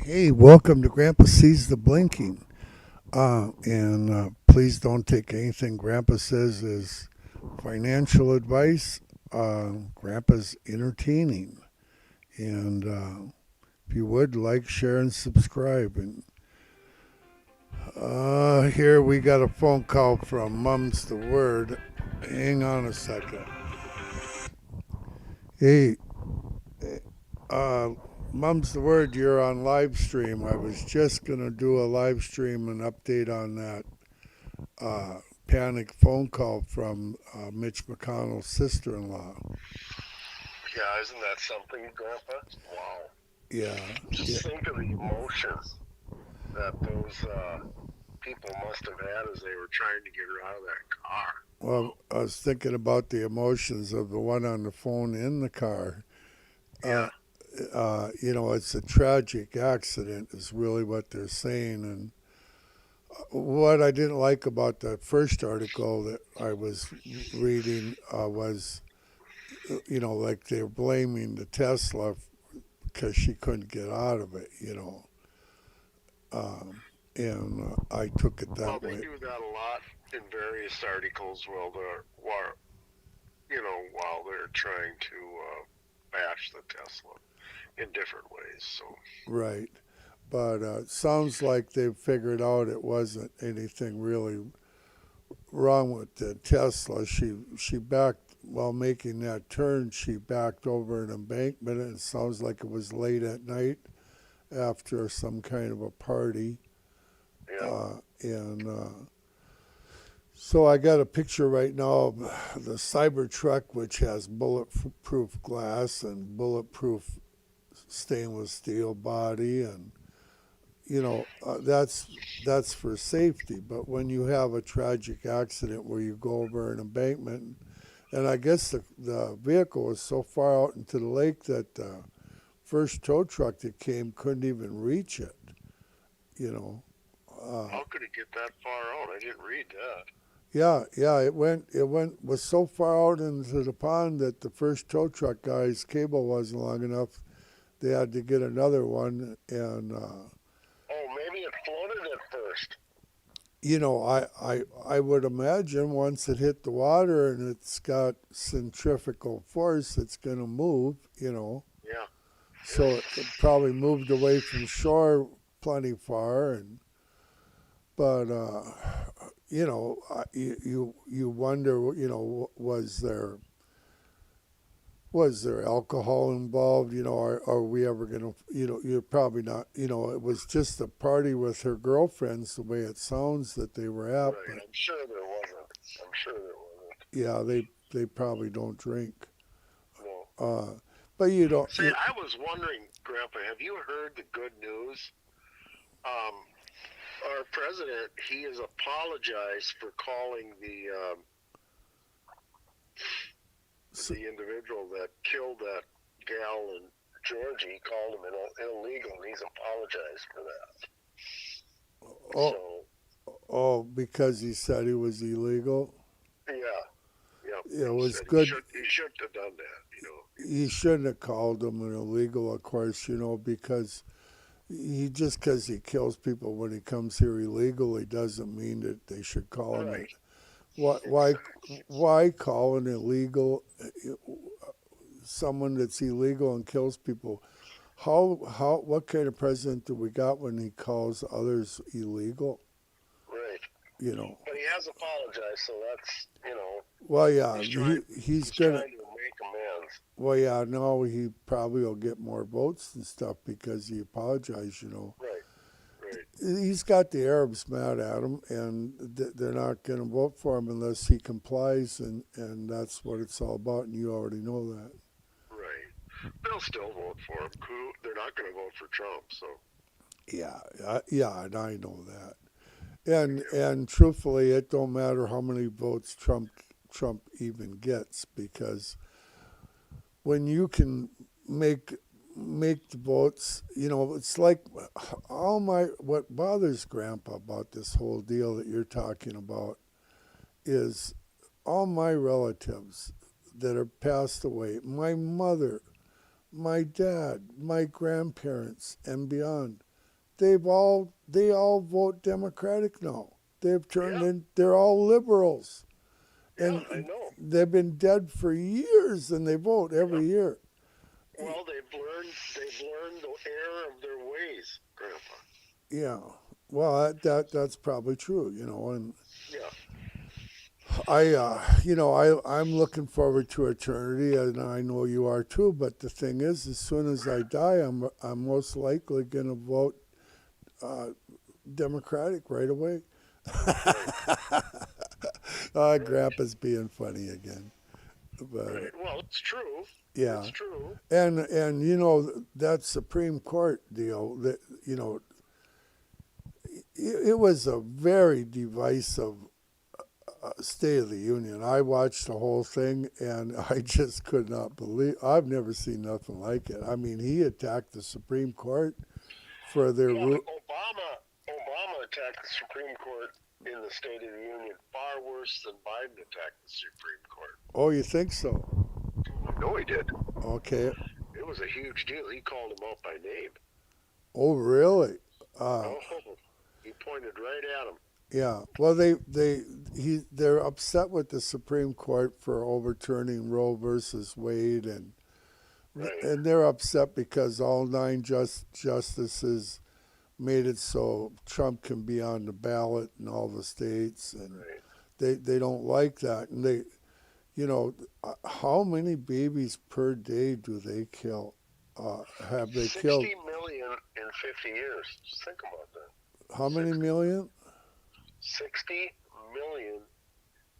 Hey, welcome to Grandpa Sees the Blinking. And please don't take anything Grandpa says as financial advice. Grandpa's entertaining. And if you would, like, share, and subscribe. And here we got a phone call from Mum's the Word. Hang on a second. Hey, uh, Mum's the Word, you're on live stream. I was just going to do a live stream and update on that uh, panic phone call from Mitch McConnell's sister-in-law. Yeah, isn't that something, Grandpa? Wow. Yeah, yeah. Just think of the emotion that those people must have had as they were trying to get her out of that car. Well, Wow. I was thinking about the emotions of the one on the phone in the car. Uh, Yeah. it's a tragic accident, is really what they're saying. And what I didn't like about the first article that I was reading was, like they're blaming the Tesla because she couldn't get out of it. Um, and I took it Well, that they way. do that a lot in various articles. While they're trying to bash the Tesla in different ways. So Right. But sounds like they've figured out it wasn't anything really wrong with the Tesla. She backed while making that turn. She backed over an embankment, and it sounds like it was late at night after some kind of a party. yeah. And so I got a picture right now of the Cybertruck, which has bulletproof glass and bulletproof stainless steel body, and that's for safety. But when you have a tragic accident where you go over an embankment, and I guess the vehicle was so far out into the lake that the first tow truck that came couldn't even reach it. You know, uh, How could it get that far out? I didn't read that. yeah, it was so far out into the pond that the first tow truck guy's cable wasn't long enough. They had to get another one, and Oh, maybe it floated at first. I would imagine once it hit the water and it's got centrifugal force, it's going to move. Yeah. So it probably moved away from shore plenty far, but you wonder, was there alcohol involved? Are we ever going to, you're probably not, it was just a party with her girlfriends, the way it sounds that they were at, Right. but I'm sure there wasn't. I'm sure there wasn't. yeah, they probably don't drink. No. Uh, but you don't. Say, I was wondering, Grandpa, have you heard the good news? Um, our president, he has apologized for calling the individual that killed that gal in Georgia. He called him illegal, and he's apologized for that. oh, So, because he said he was illegal. yeah, yeah. Yeah, it He was said good. he shouldn't have done that. He shouldn't have called him an illegal, of course, because because he kills people when he comes here illegally doesn't mean that they should call him it. Right. Why why Exactly. why call an illegal someone that's illegal and kills people? How what kind of president do we got when he calls others illegal? Right. You know. But he has apologized, so that's Well, yeah, he's trying he's he's gonna. trying to make amends. Well, yeah, no, he probably will get more votes and stuff because he apologized. Right. Right. He's got the Arabs mad at him, and they're not going to vote for him unless he complies, and that's what it's all about, and you already know that. Right. They'll still vote for him. They're not going to vote for Trump. So Yeah, yeah, and I know that. And yeah. and truthfully, it don't matter how many votes Trump even gets because when you can make make the votes, it's like all my what bothers Grandpa about this whole deal that you're talking about is all my relatives that are passed away, my mother, my dad, my grandparents, and beyond. they all vote Democratic now. They've turned Yeah, in. They're all liberals, yeah, and I know. they've been dead for years, and they vote Yeah. every year. Well, they've learned the error of their ways, Grandpa. Yeah. Well, that's probably true, and Yeah. I'm looking forward to eternity, and I know you are too. But the thing is, as soon as I die, I'm most likely going to vote uh, Democratic right away. Right. Right. Grandpa's being funny again, but Right. Well, it's true. It's yeah, true. and that Supreme Court deal, that it was a very divisive State of the Union. I watched the whole thing, and I just could not believe. I've never seen nothing like it. I mean, he attacked the Supreme Court for their Yeah, rule. Obama attacked the Supreme Court in the State of the Union far worse than Biden attacked the Supreme Court. Oh, you think so? I know he did. Okay. It was a huge deal. He called him out by name. Oh, really? Uh, Oh, he pointed right at him. yeah. Well, they're upset with the Supreme Court for overturning Roe versus Wade, Right. and they're upset because all nine justices made it so Trump can be on the ballot in all the states, and Right. they don't like that. And how many babies per day do they kill? Have they killed 60 million in 50 years. Just think about that. how many 60, million? 60 million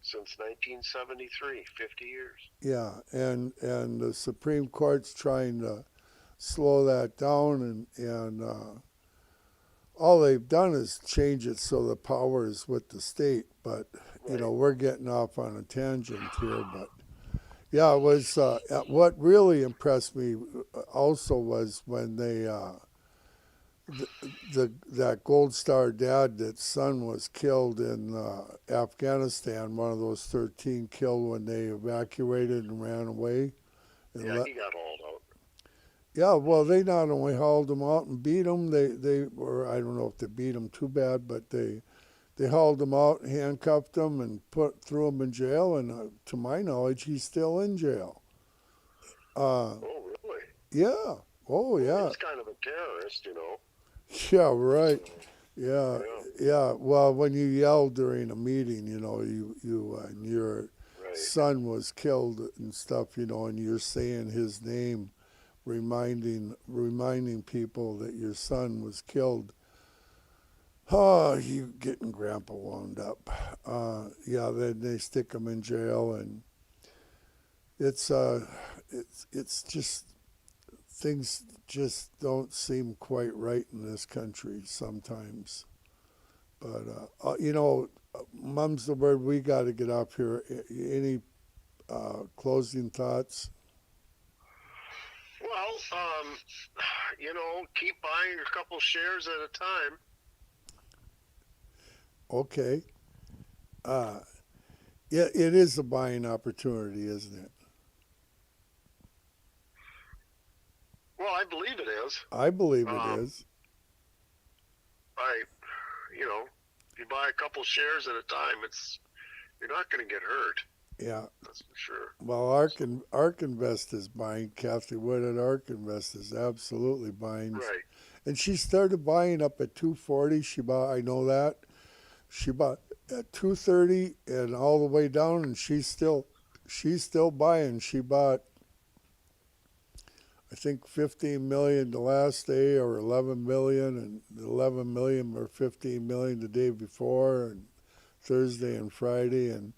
since 1973. 50 years. Yeah, and the Supreme Court's trying to slow that down, and all they've done is change it so the power is with the state. But Right. we're getting off on a tangent here. But yeah, it was what really impressed me also was when that Gold Star dad, that son was killed in Afghanistan. One of those 13 killed when they evacuated and ran away. And Yeah, he got hauled out. yeah, well, they not only hauled him out and beat him, they or I don't know if they beat him too bad, but they hauled him out, handcuffed him, and threw him in jail. And to my knowledge, he's still in jail. Uh, Oh, really? yeah. Oh, Well, he yeah. was kind of a terrorist. Yeah, right. So, Yeah, yeah, yeah. Well, when you yell during a meeting, and your right. son was killed and stuff, and you're saying his name, reminding people that your son was killed. Oh, you getting Grandpa wound up. Yeah, then they stick him in jail, and it's it's just things just don't seem quite right in this country sometimes. But mum's the word. We got to get up here. Any closing thoughts? Well, keep buying a couple shares at a time. Okay. Uh, yeah, it is a buying opportunity, isn't it? Well, I believe it is. I believe it Um, is. I, if you buy a couple shares at a time, you're not going to get hurt. Yeah. That's for sure. Well, Ark Invest is buying. Kathy Wood at Ark Invest is absolutely buying, Right. and she started buying up at 240. She bought. I know that. She bought at 230 and all the way down, and she's still buying. She bought, I think, 15 million the last day, or 11 million, and 11 million or 15 million the day before, and Thursday and Friday, and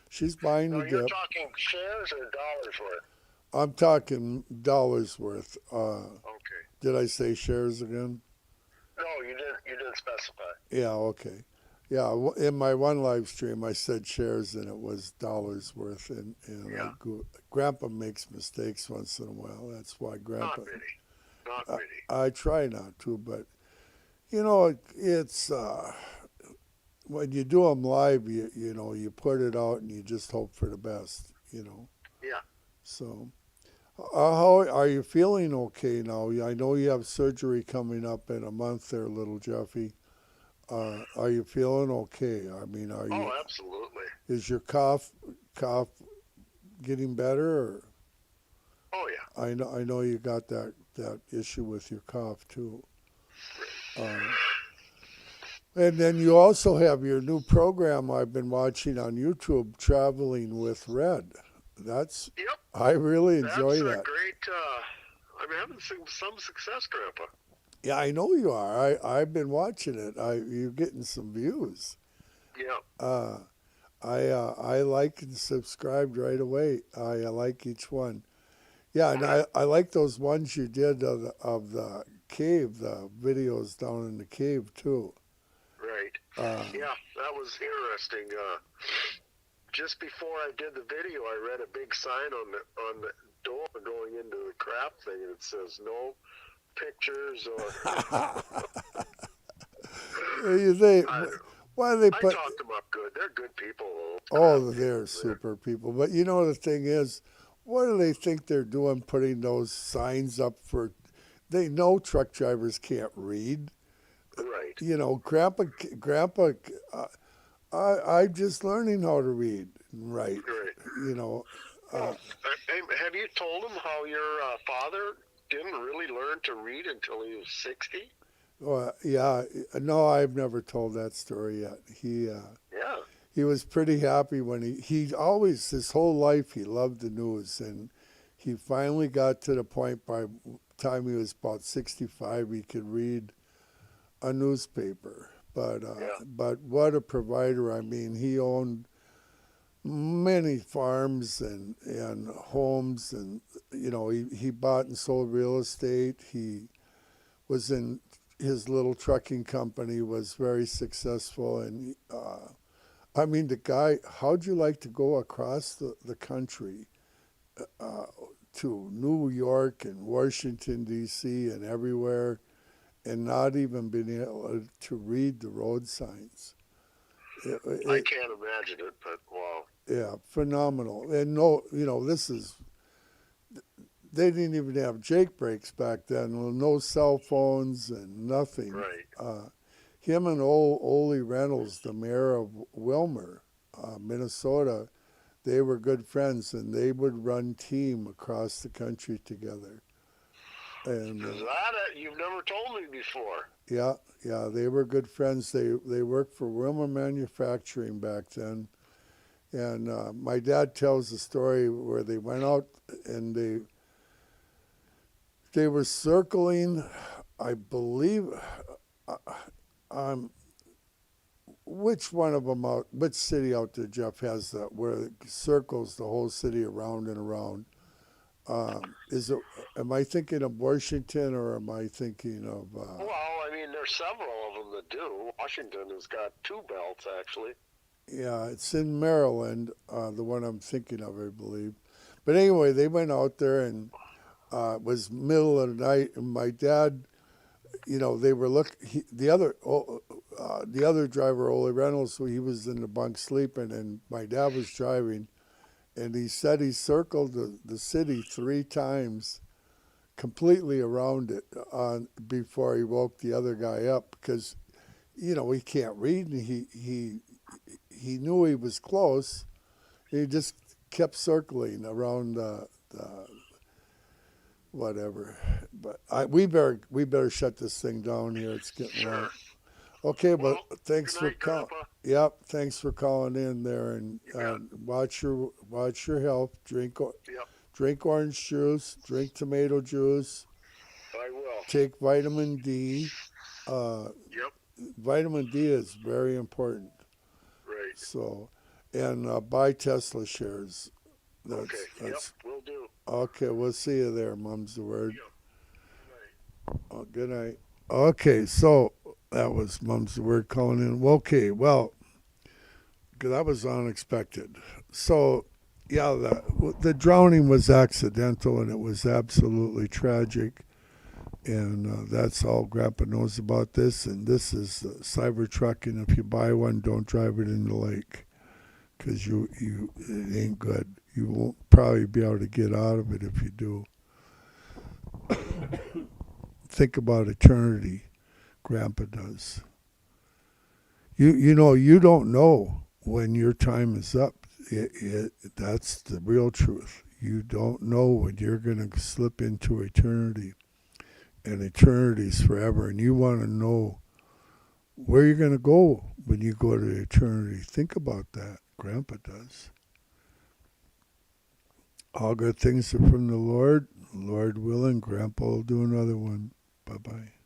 she's buying Now, the you're dip. talking shares or dollars worth? I'm talking dollars worth. Okay. Did I say shares again? No, you didn't. You didn't specify. Yeah, okay. Yeah, in my one live stream, I said shares and it was dollars worth. Yeah. Grandpa makes mistakes once in a while. That's why Grandpa. Not many. Not I, many. I try not to, but it's when you do them live, you put it out and you just hope for the best. Yeah. So How are you feeling? Okay now? I know you have surgery coming up in a month, there, little Jeffy. Are you feeling okay? I mean, are you? Oh, absolutely. Is your cough getting better? Or Oh yeah. I know you got that issue with your cough too. Um, and then you also have your new program I've been watching on YouTube, Traveling with Red. That's Yep. I really That's enjoy a that. great. I'm having some success, Grandpa. Yeah, I know you are. I've been watching it. You're getting some views. Yep. Uh, I like and subscribed right away. I like each one. Yeah, and I like those ones you did of the cave, the videos down in the cave too. Right. Uh, Yeah, that was interesting. Just before I did the video, I read a big sign on the door going into the crap thing, and it says no pictures or. you think I why do they I put? talked them up good. They're good people, those crap Oh, they're people there. super people. But you know the thing is, what do they think they're doing putting those signs up for? They know truck drivers can't read. Right. You know, Grandpa, uh, I'm just learning how to read and write. Right. You know, Well, uh, have you told them how your father didn't really learn to read until he was 60? well, yeah, no, I've never told that story yet. Yeah. He was pretty happy when he always his whole life he loved the news, and he finally got to the point by the time he was about 65 he could read a newspaper. Yeah. But what a provider! I mean, he owned many farms and homes, and he bought and sold real estate. He was in his little trucking company, was very successful, and I mean, the guy, how'd you like to go across the country uh, to New York and Washington, D.C., and everywhere, and not even being able to read the road signs? It, I it, can't imagine it, but wow. yeah, phenomenal. And no, they didn't even have Jake brakes back then, well, no cell phones and nothing. Right. Uh, Him and Ole Reynolds, the mayor of Wilmer, Minnesota, they were good friends, and they would run team across the country together. And Is that it? You've never told me before. yeah, yeah, they were good friends. They worked for Wilmer Manufacturing back then. And my dad tells the story where they went out and they were circling, I believe, uh, um, which one of them out, which city out there, Jeff, has that where it circles the whole city around and around? Is it? Am I thinking of Washington or am I thinking of? Well, I mean, there's several of them that do. Washington has got two belts, actually. Yeah, it's in Maryland, the one I'm thinking of, I believe. But anyway, they went out there and it was middle of the night, and my dad, they were the other driver, Ole Reynolds, so he was in the bunk sleeping, and my dad was driving, and he said he circled the city 3 times, completely around it, before he woke the other guy up because he can't read, and he knew he was close. He just kept circling around the whatever. But we better shut this thing down here. It's getting Sure. late. Okay, but Well, thanks good for night, call. Grandpa. Yep, thanks for calling in there, and You bet. watch your health. Yep. Drink orange juice. Drink tomato juice. I will. Take vitamin D. Uh, Yep. Vitamin D is very important. Right. So, and buy Tesla shares. Okay. Yep. That's Will do. okay. We'll see you there. Mum's the word. Yep. Good night. Oh, good night. Okay, so that was Mum's the word calling in. Well, okay, well, that was unexpected. So, yeah, the drowning was accidental and it was absolutely tragic. And that's all Grandpa knows about this. And this is Cybertruck. And if you buy one, don't drive it in the lake because it ain't good. You won't probably be able to get out of it if you do. think about eternity. Grandpa does. You know, you don't know when your time is up. That's the real truth. You don't know when you're going to slip into eternity, and eternity's forever, and you want to know where you're going to go when you go to eternity. Think about that. Grandpa does. All good things are from the Lord. Lord willing, Grandpa will do another one. Bye-bye.